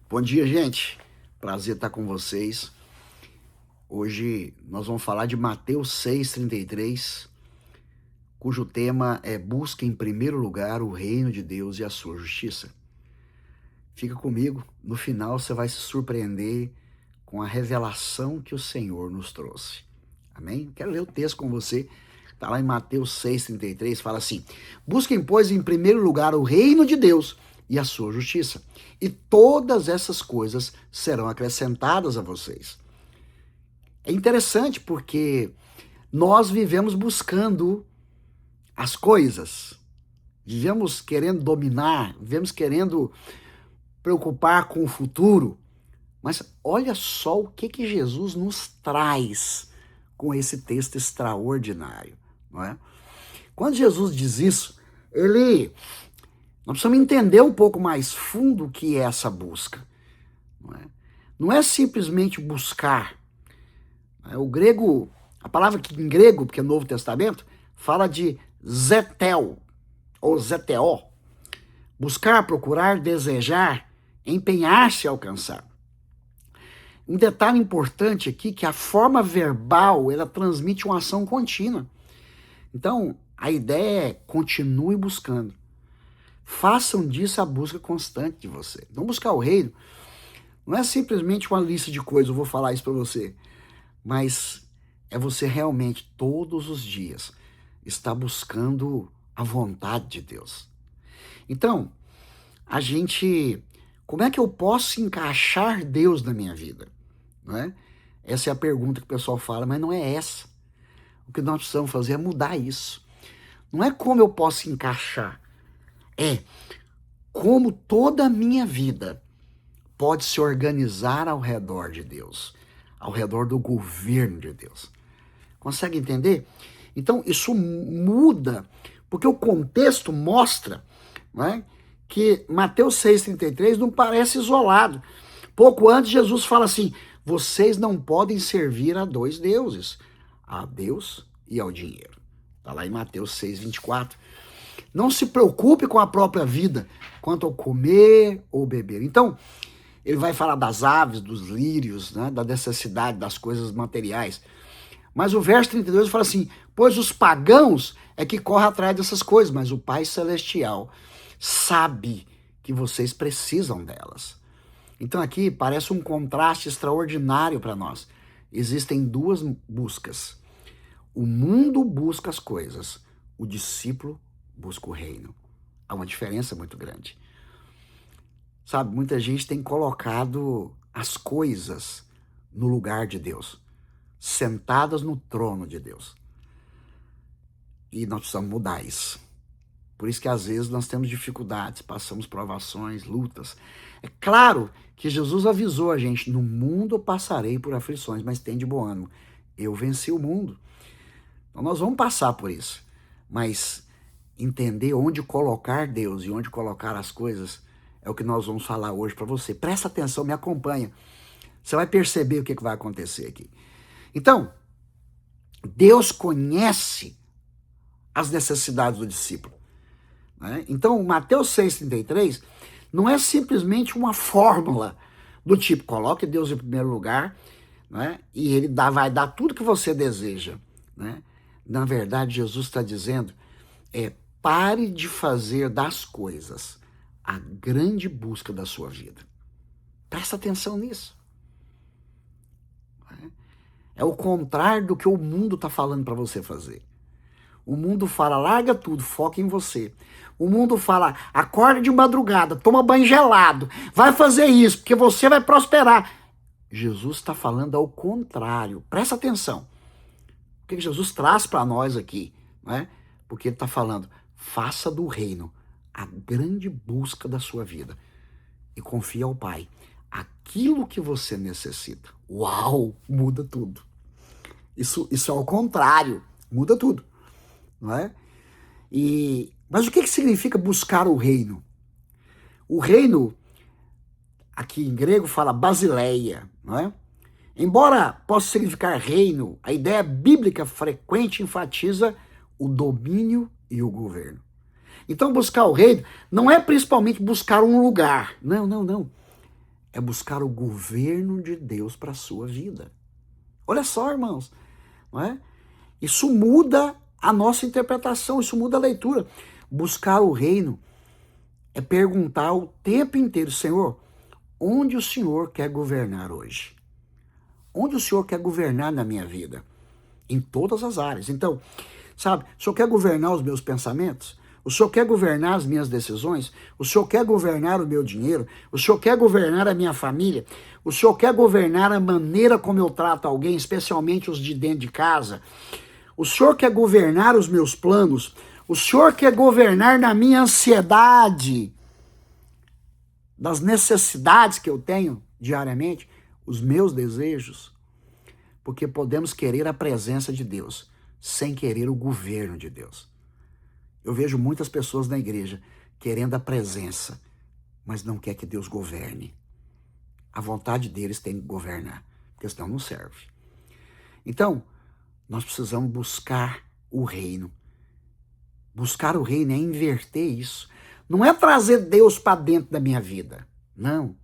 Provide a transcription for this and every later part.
Bom dia, gente. Prazer estar com vocês. Hoje nós vamos falar de Mateus 6,33, cujo tema é Busca em primeiro lugar o reino de Deus e a sua justiça. Fica comigo, no final você vai se surpreender com a revelação que o Senhor nos trouxe. Amém? Quero ler o texto com você. Está lá em Mateus 6,33, fala assim: Busquem, pois, em primeiro lugar o reino de Deus e a sua justiça, e todas essas coisas serão acrescentadas a vocês. É interessante porque nós vivemos buscando as coisas, vivemos querendo dominar, vivemos querendo preocupar com o futuro, mas olha só o que Jesus nos traz com esse texto extraordinário, não é? Quando Jesus diz isso, nós precisamos entender um pouco mais fundo o que é essa busca. Não é simplesmente buscar. O grego, a palavra que em grego, porque é Novo Testamento, fala de zetel, ou zeteo. Buscar, procurar, desejar, empenhar-se a alcançar. Um detalhe importante aqui, que a forma verbal, ela transmite uma ação contínua. Então, a ideia é continue buscando. Façam disso a busca constante de você. Não buscar o reino não é simplesmente uma lista de coisas, eu vou falar isso para você, mas é você realmente, todos os dias, estar buscando a vontade de Deus. Então, como é que eu posso encaixar Deus na minha vida? Não é? Essa é a pergunta que o pessoal fala, mas não é essa. O que nós precisamos fazer é mudar isso. Não é como eu posso encaixar, é como toda a minha vida pode se organizar ao redor de Deus, ao redor do governo de Deus. Consegue entender? Então, isso muda, porque o contexto mostra, não é, que Mateus 6,33 não parece isolado. Pouco antes, Jesus fala assim: vocês não podem servir a dois deuses, a Deus e ao dinheiro. Está lá em Mateus 6,24. Não se preocupe com a própria vida, quanto ao comer ou beber. Então, ele vai falar das aves, dos lírios, né, da necessidade das coisas materiais. Mas o verso 32 fala assim: pois os pagãos é que correm atrás dessas coisas, mas o Pai Celestial sabe que vocês precisam delas. Então aqui parece um contraste extraordinário para nós. Existem duas buscas. O mundo busca as coisas, o discípulo busca o reino. Há uma diferença muito grande. Sabe, muita gente tem colocado as coisas no lugar de Deus, sentadas no trono de Deus. E nós precisamos mudar isso. Por isso que às vezes nós temos dificuldades, passamos provações, lutas. É claro que Jesus avisou a gente: no mundo eu passarei por aflições, mas tem de bom ânimo, eu venci o mundo. Então nós vamos passar por isso. Mas entender onde colocar Deus e onde colocar as coisas é o que nós vamos falar hoje para você. Presta atenção, me acompanha. Você vai perceber o que vai acontecer aqui. Então, Deus conhece as necessidades do discípulo. Né? Então, Mateus 6,33 não é simplesmente uma fórmula do tipo: coloque Deus em primeiro lugar, né, e ele vai dar tudo que você deseja. Né? Na verdade, Jesus está dizendo: pare de fazer das coisas a grande busca da sua vida. Presta atenção nisso. É o contrário do que o mundo está falando para você fazer. O mundo fala: larga tudo, foca em você. O mundo fala: acorda de madrugada, toma banho gelado, vai fazer isso, porque você vai prosperar. Jesus está falando ao contrário. Presta atenção. O que Jesus traz para nós aqui? Né? Porque ele está falando: faça do reino a grande busca da sua vida e confie ao Pai aquilo que você necessita. Uau, muda tudo. Isso é ao contrário, muda tudo. Não é? Mas o que significa buscar o reino? O reino, aqui em grego, fala basileia, não é? Embora possa significar reino, a ideia bíblica frequente enfatiza o domínio e o governo. Então, buscar o reino não é principalmente buscar um lugar. Não. é buscar o governo de Deus para a sua vida. Olha só, irmãos, não é? Isso muda a nossa interpretação, isso muda a leitura. Buscar o reino é perguntar o tempo inteiro, Senhor, onde o Senhor quer governar hoje? Onde o Senhor quer governar na minha vida? Em todas as áreas. Então, sabe, o Senhor quer governar os meus pensamentos? O Senhor quer governar as minhas decisões? O Senhor quer governar o meu dinheiro? O Senhor quer governar a minha família? O Senhor quer governar a maneira como eu trato alguém, especialmente os de dentro de casa? O Senhor quer governar os meus planos? O Senhor quer governar na minha ansiedade, das necessidades que eu tenho diariamente, os meus desejos? Porque podemos querer a presença de Deus sem querer o governo de Deus. Eu vejo muitas pessoas na igreja querendo a presença, mas não quer que Deus governe. A vontade deles tem que governar, porque senão não serve. Então, nós precisamos buscar o reino. Buscar o reino é inverter isso. Não é trazer Deus para dentro da minha vida. Não.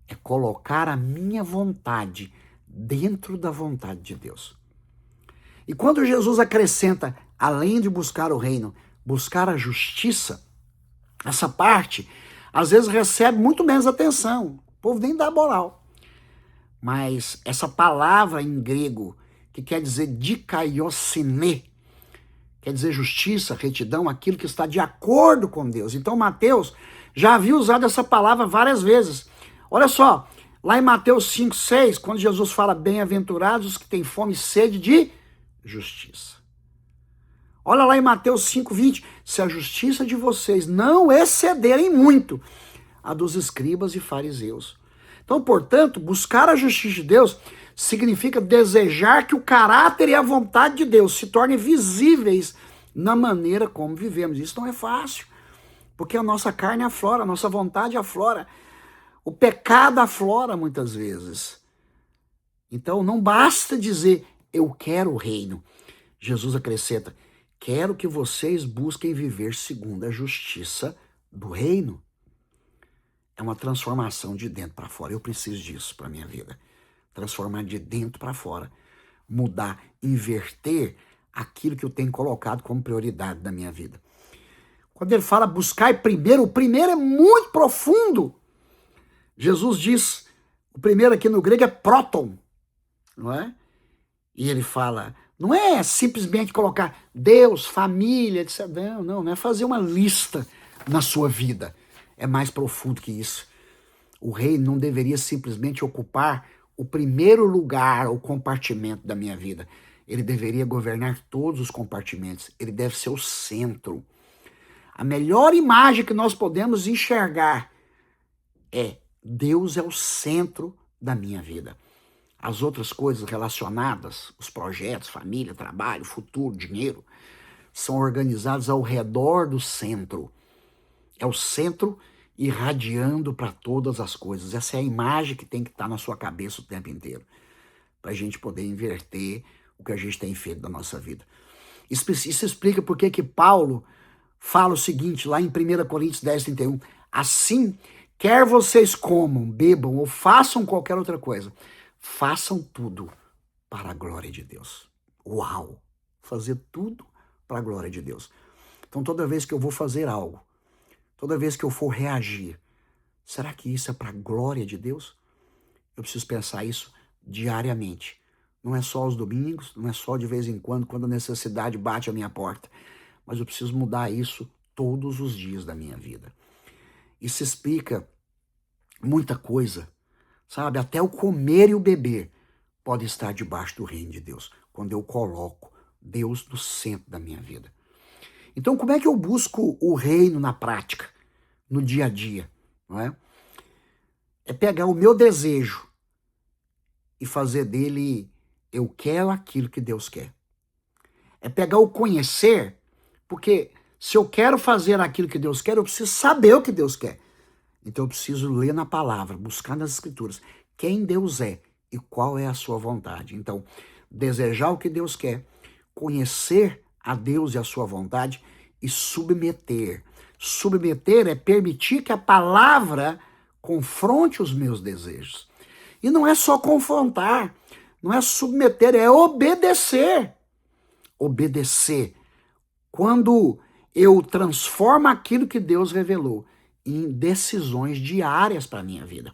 É colocar a minha vontade dentro da vontade de Deus. E quando Jesus acrescenta, além de buscar o reino, buscar a justiça, essa parte, às vezes recebe muito menos atenção. O povo nem dá moral. Mas essa palavra em grego, que quer dizer dikaiosine, quer dizer justiça, retidão, aquilo que está de acordo com Deus. Então Mateus já havia usado essa palavra várias vezes. Olha só, lá em Mateus 5,6, quando Jesus fala bem-aventurados os que têm fome e sede de justiça. Olha lá em Mateus 5,20, se a justiça de vocês não excederem muito a dos escribas e fariseus. Então, portanto, buscar a justiça de Deus significa desejar que o caráter e a vontade de Deus se tornem visíveis na maneira como vivemos. Isso não é fácil, porque a nossa carne aflora, a nossa vontade aflora, o pecado aflora muitas vezes. Então, não basta dizer, eu quero o reino. Jesus acrescenta, quero que vocês busquem viver segundo a justiça do reino. É uma transformação de dentro para fora. Eu preciso disso para a minha vida. Transformar de dentro para fora. Mudar, inverter aquilo que eu tenho colocado como prioridade da minha vida. Quando ele fala buscar primeiro, o primeiro é muito profundo. Jesus diz, o primeiro aqui no grego é próton, não é? E ele fala, não é simplesmente colocar Deus, família, etc. Não é fazer uma lista na sua vida. É mais profundo que isso. O reino não deveria simplesmente ocupar o primeiro lugar, o compartimento da minha vida. Ele deveria governar todos os compartimentos. Ele deve ser o centro. A melhor imagem que nós podemos enxergar é Deus é o centro da minha vida. As outras coisas relacionadas, os projetos, família, trabalho, futuro, dinheiro, são organizados ao redor do centro. É o centro irradiando para todas as coisas. Essa é a imagem que tem que estar na sua cabeça o tempo inteiro, para a gente poder inverter o que a gente tem feito da nossa vida. Isso explica por que Paulo fala o seguinte, lá em 1 Coríntios 10:31, assim, quer vocês comam, bebam ou façam qualquer outra coisa, façam tudo para a glória de Deus. Uau! Fazer tudo para a glória de Deus. Então, toda vez que eu vou fazer algo, toda vez que eu for reagir, será que isso é para a glória de Deus? Eu preciso pensar isso diariamente. Não é só aos domingos, não é só de vez em quando a necessidade bate à minha porta. Mas eu preciso mudar isso todos os dias da minha vida. Isso explica muita coisa, sabe? Até o comer e o beber pode estar debaixo do reino de Deus, quando eu coloco Deus no centro da minha vida. Então, como é que eu busco o reino na prática, no dia a dia? Não é? É pegar o meu desejo e fazer dele, eu quero aquilo que Deus quer. É pegar o conhecer, porque se eu quero fazer aquilo que Deus quer, eu preciso saber o que Deus quer. Então eu preciso ler na palavra, buscar nas escrituras quem Deus é e qual é a sua vontade. Então, desejar o que Deus quer, conhecer a Deus e a sua vontade e submeter. Submeter é permitir que a palavra confronte os meus desejos. E não é só confrontar, não é submeter, é obedecer. Obedecer. Quando eu transformo aquilo que Deus revelou em decisões diárias para a minha vida,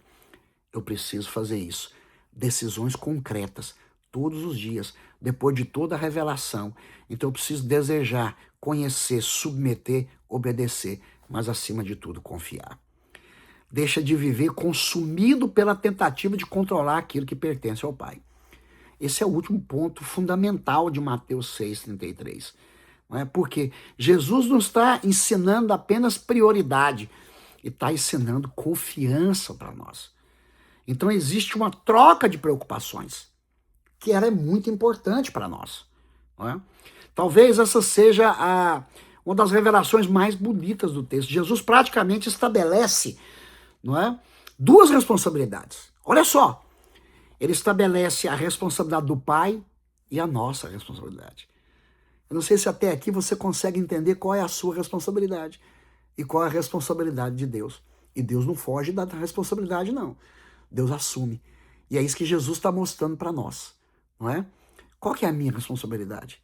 eu preciso fazer isso. Decisões concretas, todos os dias, depois de toda a revelação. Então eu preciso desejar, conhecer, submeter, obedecer, mas acima de tudo, confiar. Deixa de viver consumido pela tentativa de controlar aquilo que pertence ao Pai. Esse é o último ponto fundamental de Mateus 6,33. Não é? Porque Jesus não está ensinando apenas prioridade, ele está ensinando confiança para nós. Então existe uma troca de preocupações, que ela é muito importante para nós. Não é? Talvez essa seja uma das revelações mais bonitas do texto. Jesus praticamente estabelece, não é, duas responsabilidades. Olha só, ele estabelece a responsabilidade do Pai e a nossa responsabilidade. Eu não sei se até aqui você consegue entender qual é a sua responsabilidade e qual é a responsabilidade de Deus. E Deus não foge da responsabilidade, não. Deus assume. E é isso que Jesus está mostrando para nós, não é? Qual que é a minha responsabilidade?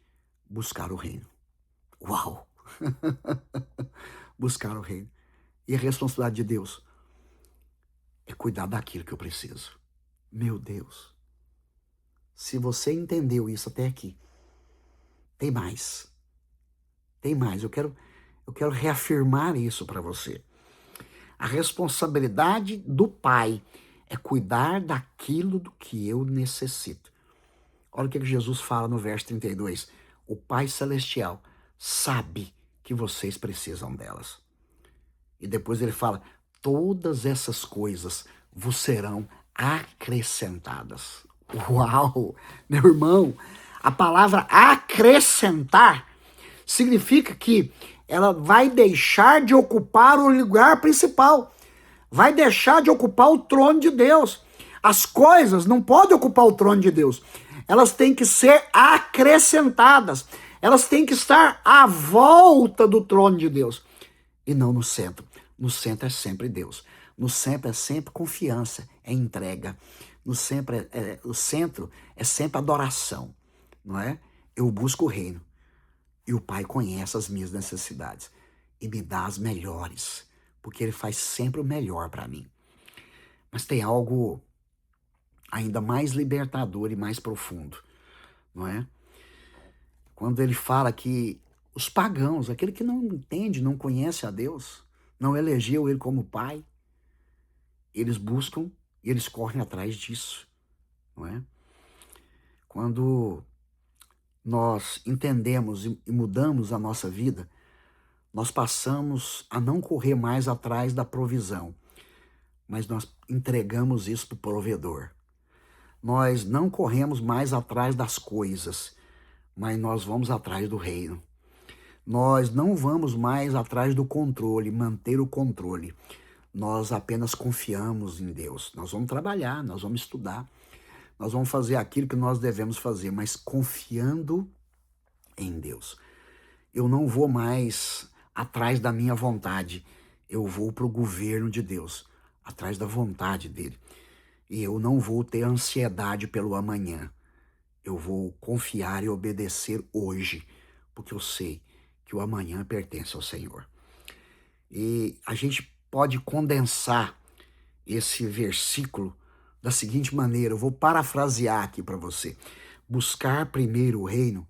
Buscar o reino. Uau! Buscar o reino. E a responsabilidade de Deus é cuidar daquilo que eu preciso. Meu Deus! Se você entendeu isso até aqui, tem mais. Tem mais. Eu quero reafirmar isso para você. A responsabilidade do Pai é cuidar daquilo do que eu necessito. Olha o que Jesus fala no verso 32. O Pai Celestial sabe que vocês precisam delas. E depois ele fala, todas essas coisas vos serão acrescentadas. Uau! Meu irmão, a palavra acrescentar significa que ela vai deixar de ocupar o lugar principal. Vai deixar de ocupar o trono de Deus. As coisas não podem ocupar o trono de Deus. Elas têm que ser acrescentadas. Elas têm que estar à volta do trono de Deus. E não no centro. No centro é sempre Deus. No centro é sempre confiança, é entrega. O centro é sempre adoração. Não é? Eu busco o reino. E o Pai conhece as minhas necessidades. E me dá as melhores. Porque Ele faz sempre o melhor para mim. Mas tem algo ainda mais libertador e mais profundo, não é? Quando ele fala que os pagãos, aquele que não entende, não conhece a Deus, não elegeu Ele como Pai, eles buscam e eles correm atrás disso, não é? Quando nós entendemos e mudamos a nossa vida, nós passamos a não correr mais atrás da provisão, mas nós entregamos isso para o provedor. Nós não corremos mais atrás das coisas, mas nós vamos atrás do reino. Nós não vamos mais atrás do controle, manter o controle. Nós apenas confiamos em Deus. Nós vamos trabalhar, nós vamos estudar, nós vamos fazer aquilo que nós devemos fazer, mas confiando em Deus. Eu não vou mais atrás da minha vontade, eu vou para o governo de Deus, atrás da vontade dele. E eu não vou ter ansiedade pelo amanhã. Eu vou confiar e obedecer hoje, porque eu sei que o amanhã pertence ao Senhor. E a gente pode condensar esse versículo da seguinte maneira, eu vou parafrasear aqui para você. Buscar primeiro o reino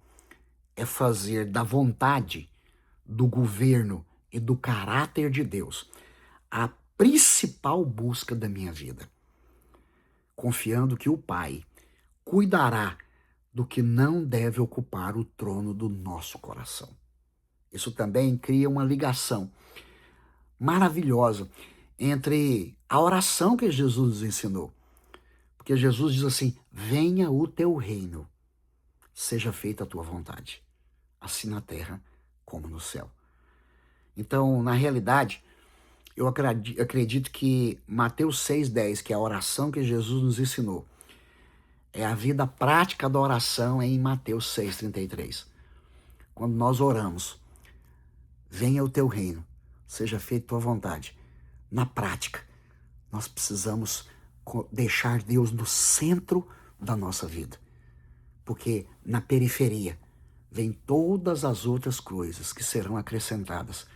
é fazer da vontade, do governo e do caráter de Deus a principal busca da minha vida. Confiando que o Pai cuidará do que não deve ocupar o trono do nosso coração. Isso também cria uma ligação maravilhosa entre a oração que Jesus nos ensinou. Porque Jesus diz assim, venha o teu reino, seja feita a tua vontade, assim na terra como no céu. Então, na realidade, eu acredito que Mateus 6,10, que é a oração que Jesus nos ensinou, é a vida prática da oração em Mateus 6,33. Quando nós oramos, venha o teu reino, seja feita a tua vontade. Na prática, nós precisamos deixar Deus no centro da nossa vida. Porque na periferia vem todas as outras coisas que serão acrescentadas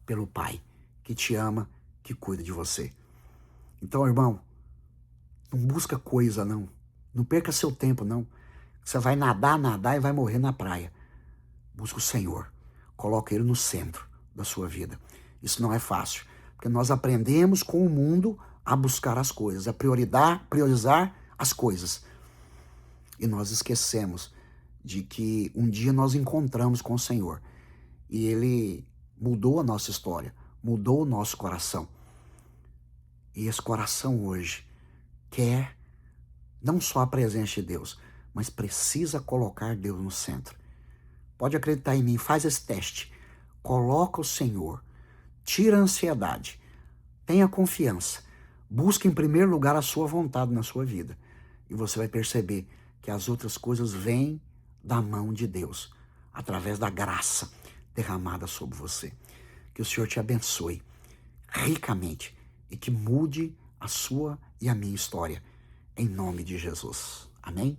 pelo Pai, que te ama, que cuida de você. Então, irmão, não busca coisa, não. Não perca seu tempo, não. Você vai nadar e vai morrer na praia. Busca o Senhor. Coloca Ele no centro da sua vida. Isso não é fácil, porque nós aprendemos com o mundo a buscar as coisas, a priorizar as coisas. E nós esquecemos de que um dia nós encontramos com o Senhor. E Ele mudou a nossa história, mudou o nosso coração. E esse coração hoje quer não só a presença de Deus, mas precisa colocar Deus no centro. Pode acreditar em mim, faz esse teste. Coloca o Senhor, tira a ansiedade, tenha confiança, busque em primeiro lugar a sua vontade na sua vida. E você vai perceber que as outras coisas vêm da mão de Deus, através da graça derramada sobre você. Que o Senhor te abençoe ricamente e que mude a sua e a minha história, em nome de Jesus. Amém?